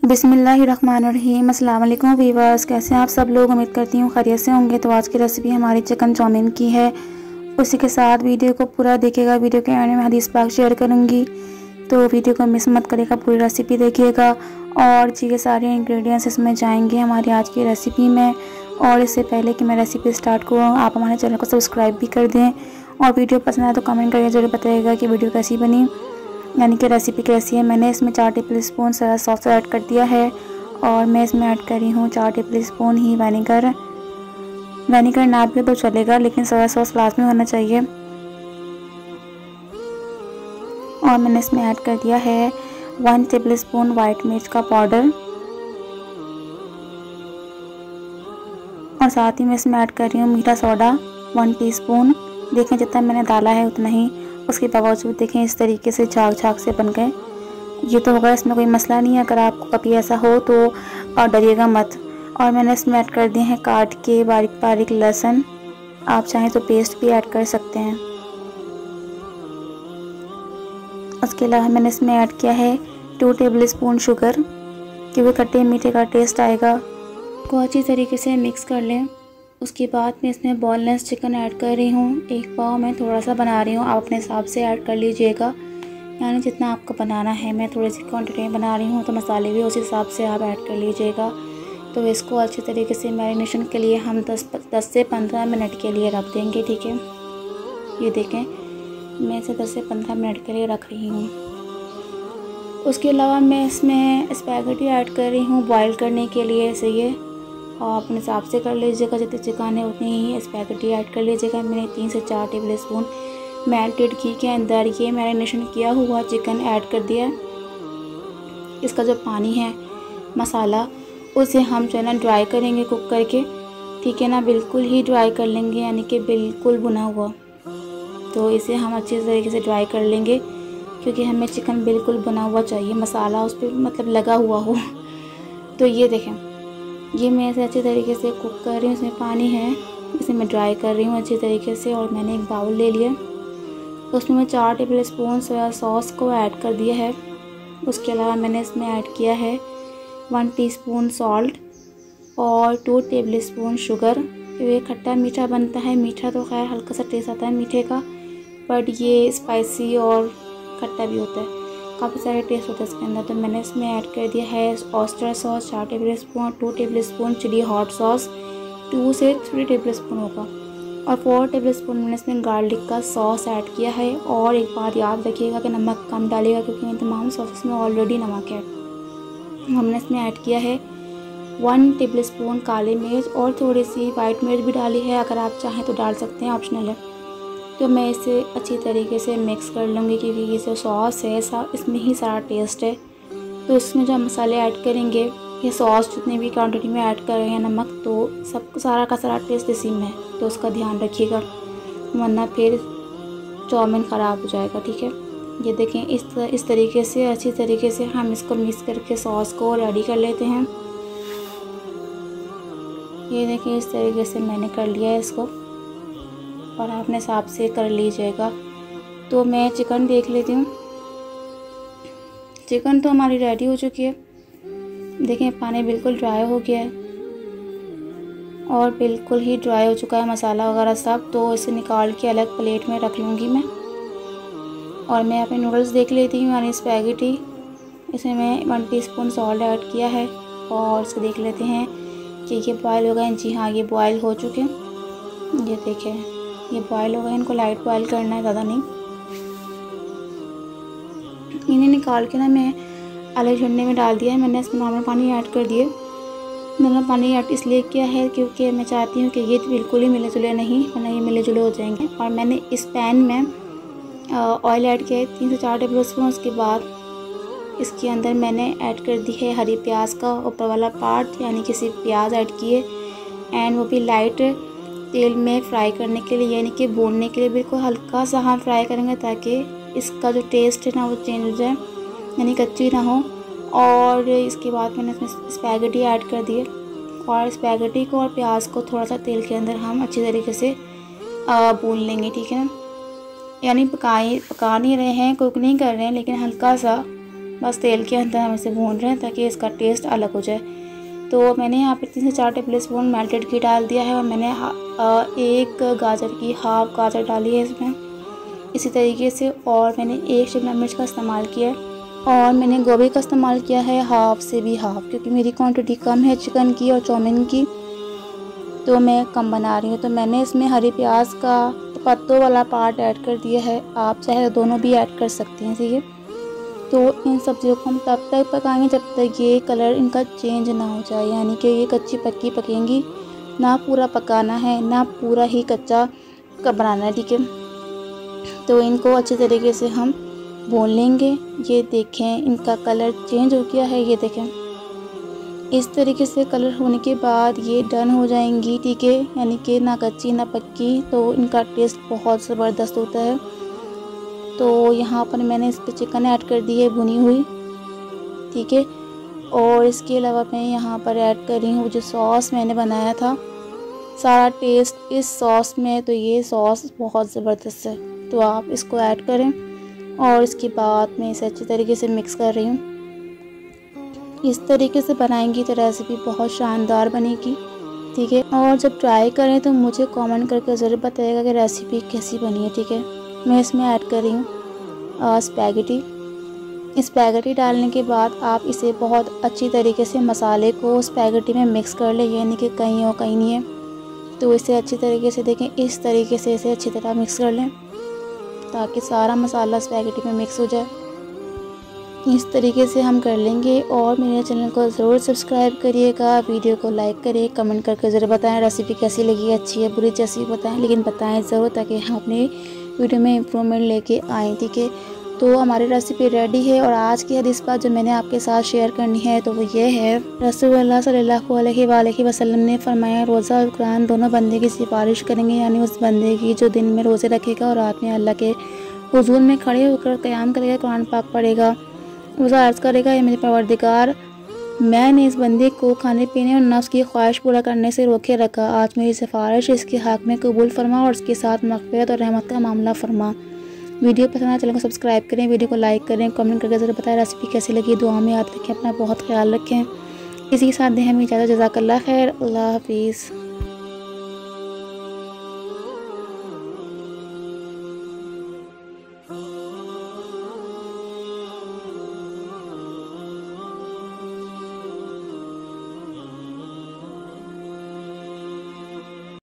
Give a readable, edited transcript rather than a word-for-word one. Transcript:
बिस्मिल्लाहिर्रहमानिर्रहीम। अस्सलाम वालेकुम वीवर्स, कैसे हैं आप सब लोग। उम्मीद करती हूँ खैरियत से होंगे। तो आज की रेसिपी हमारी चिकन चाउमीन की है। उसी के साथ वीडियो को पूरा देखिएगा। वीडियो के एंड में हदीस पाक शेयर करूँगी, तो वीडियो को मिस मत करिएगा, पूरी रेसिपी देखिएगा। और ये सारे इंग्रेडिएंट्स इसमें जाएंगे हमारी आज की रेसिपी में। और इससे पहले कि मैं रेसिपी स्टार्ट करूँ, आप हमारे चैनल को सब्सक्राइब भी कर दें और वीडियो पसंद आए तो कमेंट करके ज़रूर बताइएगा कि वीडियो कैसी बनी, यानी कि रेसिपी कैसी है। मैंने इसमें 4 table spoon soya sauce add कर दिया है और मैं इसमें ऐड कर रही हूँ 4 टेबल स्पून ही विनेगर ना भी तो चलेगा, लेकिन सोया सॉस लाजमी होना चाहिए। और मैंने इसमें ऐड कर दिया है 1 टेबल स्पून वाइट मिर्च का पाउडर और साथ ही मैं इसमें ऐड कर रही हूँ मीठा सोडा 1 टीस्पून। देखें जितना मैंने डाला है उतना ही, उसके बावजूद देखें इस तरीके से झाग से बन गए। ये तो होगा, इसमें कोई मसला नहीं है। अगर आपको कभी ऐसा हो तो डरिएगा मत। और मैंने इसमें ऐड कर दिए हैं काट के बारीक लहसुन, आप चाहें तो पेस्ट भी ऐड कर सकते हैं। उसके अलावा मैंने इसमें ऐड किया है 2 टेबल स्पून शुगर, क्योंकि खट्टे मीठे का टेस्ट आएगा। को अच्छी तरीके से मिक्स कर लें। उसके बाद मैं इसमें बोनलेस चिकन ऐड कर रही हूँ। एक पाव मैं थोड़ा सा बना रही हूँ, आप अपने हिसाब से ऐड कर लीजिएगा, यानी जितना आपको बनाना है। मैं थोड़ी सी क्वांटिटी में बना रही हूँ तो मसाले भी उस हिसाब से आप ऐड कर लीजिएगा। तो इसको अच्छी तरीके से मैरिनेशन के लिए हम 10 से 15 मिनट के लिए रख देंगे, ठीक है। ये देखें मैं इसे 10 से 15 मिनट के लिए रख रही हूँ। उसके अलावा मैं इसमें स्पैगेटी ऐड कर रही हूँ बॉयल करने के लिए। ऐसे ये और अपने हिसाब से कर लीजिएगा, जितनी चिकन है उतनी ही स्पैगेटी ऐड कर लीजिएगा। मैंने 3 से 4 टेबल स्पून मेल्टेड घी के अंदर ये मैरिनेशन किया हुआ चिकन ऐड कर दिया। इसका जो पानी है मसाला, उसे हम जो है ना ड्राई करेंगे कुक करके, ठीक है ना। बिल्कुल ही ड्राई कर लेंगे, यानी कि बिल्कुल भुना हुआ। तो इसे हम अच्छे तरीके से ड्राई कर लेंगे, क्योंकि हमें चिकन बिल्कुल भुना हुआ चाहिए, मसाला उस पर मतलब लगा हुआ हो। तो ये देखें, ये मैं इसे अच्छे तरीके से कुक कर रही हूँ। इसमें पानी है, इसे मैं ड्राई कर रही हूँ अच्छी तरीके से। और मैंने एक बाउल ले लिया, उसमें मैं 4 टेबल स्पून सोया सॉस को ऐड कर दिया है। उसके अलावा मैंने इसमें ऐड किया है 1 टीस्पून सॉल्ट और 2 टेबल स्पून शुगर। ये खट्टा मीठा बनता है, मीठा तो खैर हल्का सा टेस्ट आता है मीठे का, बट ये स्पाइसी और खट्टा भी होता है, काफ़ी सारे टेस्ट होता है इसके अंदर। तो मैंने इसमें ऐड कर दिया है oyster sauce 4 tablespoon, 2 tablespoon chili hot sauce 2 से 3 टेबल स्पून होगा, और 4 टेबल स्पून मैंने इसमें गार्लिक का सॉस ऐड किया है। और एक बात याद रखिएगा कि नमक कम डालिएगा, क्योंकि इन तमाम सॉसेस में ऑलरेडी नमक है। हमने इसमें ऐड किया है 1 टेबल स्पून काली मिर्च और थोड़ी सी वाइट मिर्च भी डाली है, अगर आप चाहें तो डाल सकते हैं, ऑप्शनल है। तो मैं इसे अच्छी तरीके से मिक्स कर लूँगी, क्योंकि ये जो सॉस है इसमें ही सारा टेस्ट है। तो इसमें जो मसाले ऐड करेंगे, ये सॉस जितनी भी क्वांटिटी में ऐड कर रहे हैं, नमक, तो सब सारा का सारा टेस्ट इसी में है। तो उसका ध्यान रखिएगा, वरना फिर चाउमीन ख़राब हो जाएगा, ठीक है। ये देखें इस तरीके से अच्छी तरीके से हम इसको मिक्स करके सॉस को रेडी कर लेते हैं। ये देखिए इस तरीके से मैंने कर लिया है इसको, और आप अपने हिसाब से कर लीजिएगा। तो मैं चिकन देख लेती हूँ। चिकन तो हमारी रेडी हो चुकी है। देखें पानी बिल्कुल ड्राई हो गया है और बिल्कुल ही ड्राई हो चुका है मसाला वगैरह सब। तो इसे निकाल के अलग प्लेट में रख लूँगी मैं। और मैं अपने नूडल्स देख लेती हूँ, यानी स्पैगेटी। इसमें मैं 1 टीस्पून सॉल्ट ऐड किया है और इसे देख लेते हैं कि ये बॉयल हो गए। जी हाँ, ये बॉयल हो चुके हैं। ये देखें ये बॉयल हो गए, इनको लाइट बॉयल करना है, ज़्यादा नहीं। इन्हें निकाल के ना मैं अलग झंडे में डाल दिया है। मैंने इसमें नॉर्मल पानी ऐड कर दिए। नॉर्मल पानी ऐड इसलिए किया है क्योंकि मैं चाहती हूँ कि ये बिल्कुल ही मिले जुले नहीं, वरना ये मिले जुले हो जाएंगे। और मैंने इस पैन में ऑयल ऐड किया है 3 से 4 टेबल स्पून। उसके बाद इसके अंदर मैंने ऐड कर दी है हरी प्याज का ऊपर वाला पार्ट, यानी कि सिर्फ प्याज ऐड किए, एंड वो भी लाइट तेल में फ्राई करने के लिए, यानी कि भूनने के लिए बिल्कुल हल्का सा हम फ्राई करेंगे, ताकि इसका जो टेस्ट है ना वो चेंज हो जाए, यानी कच्ची ना हो। और इसके बाद मैंने इसमें स्पैगेटी ऐड कर दिए, और स्पैगेटी को और प्याज को थोड़ा सा तेल के अंदर हम अच्छी तरीके से भून लेंगे, ठीक है ना। यानी पका नहीं रहे हैं, कुक नहीं कर रहे हैं, लेकिन हल्का सा बस तेल के अंदर हम इसे भून रहे हैं ताकि इसका टेस्ट अलग हो जाए। तो मैंने यहाँ पे 3 से 4 टेबल स्पून मेल्टेड घी डाल दिया है और मैंने एक गाजर की हाफ गाजर डाली है इसमें इसी तरीके से। और मैंने 1 शिमला मिर्च का इस्तेमाल किया है और मैंने गोभी का इस्तेमाल किया है हाफ से भी हाफ, क्योंकि मेरी क्वांटिटी कम है चिकन की और चाउमीन की, तो मैं कम बना रही हूँ। तो मैंने इसमें हरी प्याज का पत्तों वाला पार्ट ऐड कर दिया है, आप चाहे तो दोनों भी ऐड कर सकते हैं। ठीक है, तो इन सब्जियों को हम तब तक पकाएंगे जब तक ये कलर इनका चेंज ना हो जाए, यानी कि ये कच्ची पक्की पकेंगी, ना पूरा पकाना है ना पूरा ही कच्चा बनाना है। ठीक है, तो इनको अच्छे तरीके से हम भून लेंगे। ये देखें इनका कलर चेंज हो गया है, ये देखें इस तरीके से कलर होने के बाद ये डन हो जाएंगी। ठीक है, यानी कि ना कच्ची ना पक्की, तो इनका टेस्ट बहुत ज़बरदस्त होता है। तो यहाँ पर मैंने इस पर चिकन ऐड कर दी है भुनी हुई। ठीक है, और इसके अलावा मैं यहाँ पर ऐड कर रही हूँ जो सॉस मैंने बनाया था, सारा टेस्ट इस सॉस में। तो ये सॉस बहुत ज़बरदस्त है, तो आप इसको ऐड करें और इसके बाद मैं इसे अच्छी तरीके से मिक्स कर रही हूँ। इस तरीके से बनाएंगी तो रेसिपी बहुत शानदार बनेगी। ठीक है, और जब ट्राई करें तो मुझे कमेंट करके ज़रूर बताइएगा कि रेसिपी कैसी बनी है। ठीक है, मैं इसमें ऐड कर रही हूँ स्पैगेटी। स्पैगेटी डालने के बाद आप इसे बहुत अच्छी तरीके से मसाले को स्पैगेटी में मिक्स कर लें, यानी कि कहीं और कहीं नहीं है। तो इसे अच्छी तरीके से देखें, इस तरीके से इसे अच्छी तरह मिक्स कर लें ताकि सारा मसाला स्पैगेटी में मिक्स हो जाए। इस तरीके से हम कर लेंगे। और मेरे चैनल को ज़रूर सब्सक्राइब करिएगा, वीडियो को लाइक करिए, कमेंट करके ज़रूर बताएं रेसिपी कैसी लगी, अच्छी है बुरी जैसी बताएं, लेकिन बताएं ज़रूर ताकि हम अपने वीडियो में इम्प्रूवमेंट लेके आएँ। ठीक है, तो हमारी रेसिपी रेडी है। और आज की हदीस बात जो मैंने आपके साथ शेयर करनी है तो वो ये है, रसूलुल्लाह सल्लल्लाहु अलैहि वसल्लम ने फरमाया रोज़ा और कुरान दोनों बंदे की सिफारिश करेंगे, यानी उस बंदे की जो दिन में रोज़े रखेगा और रात में अल्लाह के हुजूर में खड़े होकर क़याम करेगा, कुरान पाक पढ़ेगा, रोज़ा अर्ज़ करेगा, ये मेरे परवरदिगार मैंने इस बंदे को खाने पीने और नफ्स की ख्वाहिश पूरा करने से रोके रखा, आज मेरी सिफारिश इसके हक़ में कबूल फरमा और इसके साथ मग़फ़िरत और रहमत का मामला फरमा। वीडियो पसंद आए चैनल को सब्सक्राइब करें, वीडियो को लाइक करें, कमेंट करके ज़रूर बताएं रेसिपी कैसी लगी। दुआ में याद रखें, अपना बहुत ख्याल रखें। इसी के साथ दें हमें इजाज़त। जज़ाकल्लाह खैर, अल्लाह हाफिज़।